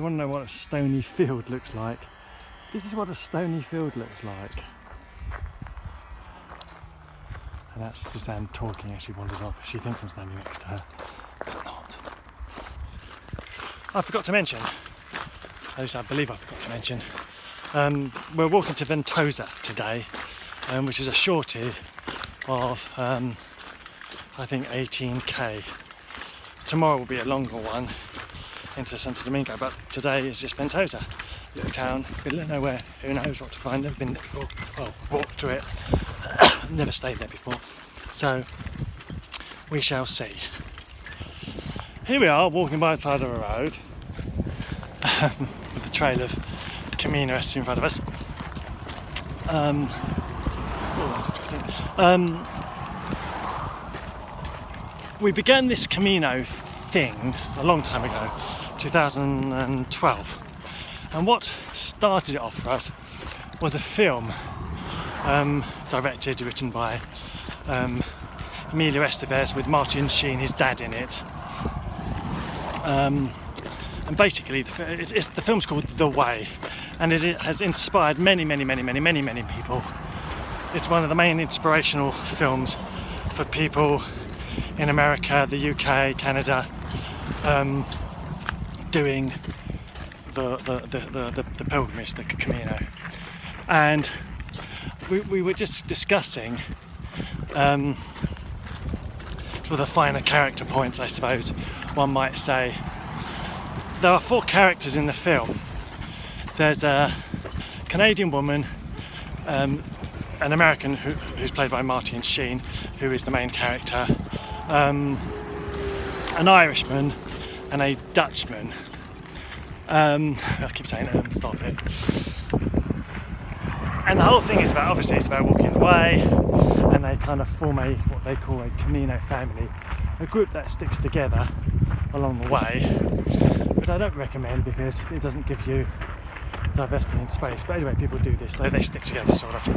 you want to know what a stony field looks like, this is what a stony field looks like. And that's Suzanne talking as she wanders off. She thinks I'm standing next to her, but not. I forgot to mention, at least I believe I forgot to mention, we're walking to Ventosa today, which is a shorty of I think 18k. Tomorrow will be a longer one into Santo Domingo, but today is just Ventosa, little town, middle of nowhere. Who knows what to find? Never been there before. Well, walked through it, never stayed there before, so we shall see. Here we are, walking by the side of a road with the trail of Camino in front of us. Oh, that's interesting. We began this Camino thing a long time ago, 2012, and what started it off for us was a film directed, written by Emilio Estevez, with Martin Sheen, his dad, in it. And basically the film's called The Way, and it has inspired many people. It's one of the main inspirational films for people in America, the UK, Canada, doing the pilgrimage, the Camino. And we were just discussing sort of the finer character points, I suppose one might say. There are 4 characters in the film. There's a Canadian woman, an American who's played by Martin Sheen, who is the main character, an Irishman, and a Dutchman. I keep saying stop it. And the whole thing is about, obviously, it's about walking the way, and they kind of form what they call a Camino family, a group that sticks together along the way, which I don't recommend because it doesn't give you diversity in space. But anyway, people do this, so they stick together, sort of.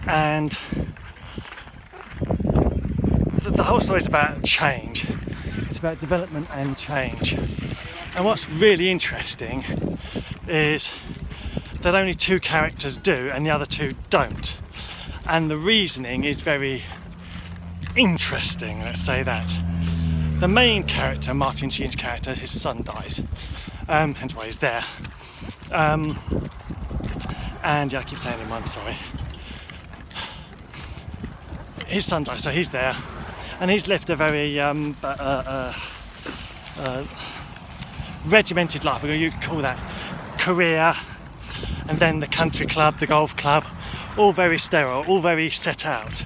And the whole story is about change. It's about development and change. And what's really interesting is that only 2 characters do and the other 2 don't. And the reasoning is very interesting, let's say that. The main character, Martin Sheen's character, his son dies, hence why he's there. And yeah, I keep saying him, I'm sorry. His son dies, so he's there, and he's lived a very regimented life, you could call that, career, and then the country club, the golf club, all very sterile, all very set out.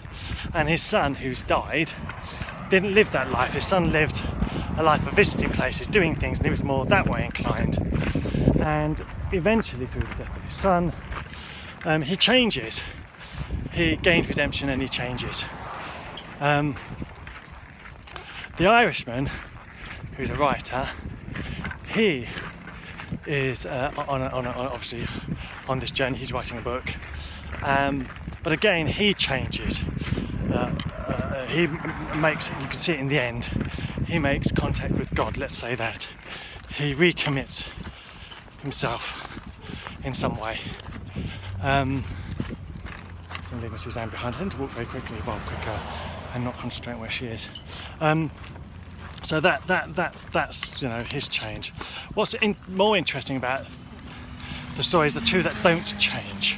And his son, who's died, didn't live that life. His son lived a life of visiting places, doing things, and he was more that way inclined. And eventually, through the death of his son, he changes. He gains redemption and he changes. The Irishman, who's a writer, he is obviously on this journey. He's writing a book, but again he changes. He makes, you can see it in the end, he makes contact with God, let's say that. He recommits himself in some way. So I'm leaving Suzanne behind. I tend to walk very quickly, quicker, and not concentrate where she is. So that's his change. What's more interesting about the story is the 2 that don't change.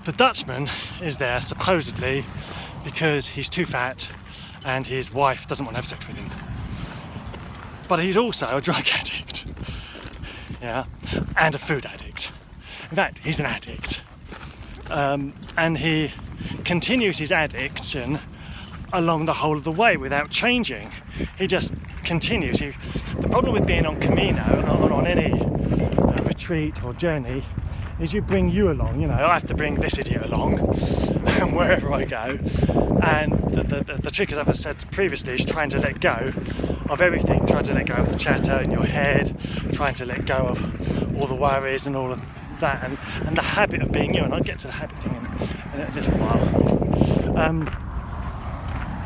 The Dutchman is there supposedly because he's too fat and his wife doesn't want to have sex with him. But he's also a drug addict, yeah, and a food addict. In fact, he's an addict, and he continues his addiction along the whole of the way without changing. He just continues. The problem with being on Camino, on any retreat or journey, is you bring you along. I have to bring this idiot along wherever I go. And the trick, as I've said previously, is trying to let go of everything, trying to let go of the chatter in your head, trying to let go of all the worries and all of that, and the habit of being you. And I'll get to the habit thing in a little while.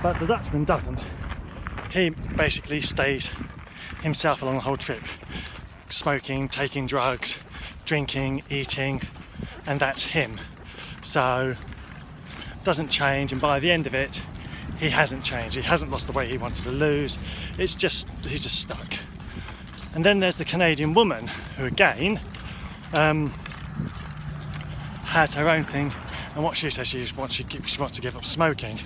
But the Dutchman doesn't. He basically stays himself along the whole trip. Smoking, taking drugs, drinking, eating, and that's him. So, doesn't change, and by the end of it, he hasn't changed. He hasn't lost the weight he wanted to lose. He's just stuck. And then there's the Canadian woman who again has her own thing, and what she says, she wants to give up smoking,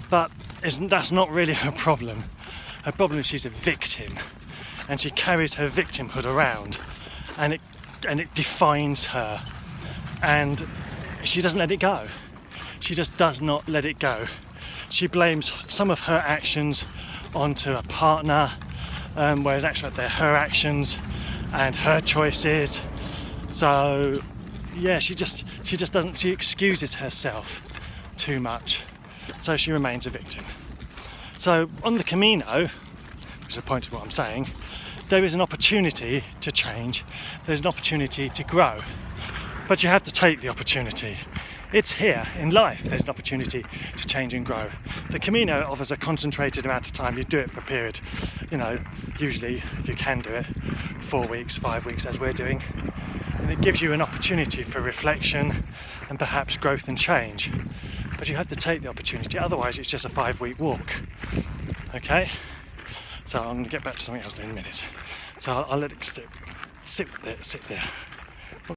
but that's not really her problem. Her problem is she's a victim, and she carries her victimhood around, and it defines her, and she doesn't let it go. She just does not let it go. She blames some of her actions onto a partner, whereas actually they're her actions and her choices. So yeah, she excuses herself too much, so she remains a victim. So on the Camino, which is the point of what I'm saying, there is an opportunity to change, there's an opportunity to grow, but you have to take the opportunity. It's here in life, there's an opportunity to change and grow. The Camino offers a concentrated amount of time. You do it for a period, usually, if you can do it, 4 weeks, 5 weeks, as we're doing. And it gives you an opportunity for reflection and perhaps growth and change. But you have to take the opportunity, otherwise it's just a 5-week walk. Okay? So I'm going to get back to something else in a minute. So I'll let it sit there.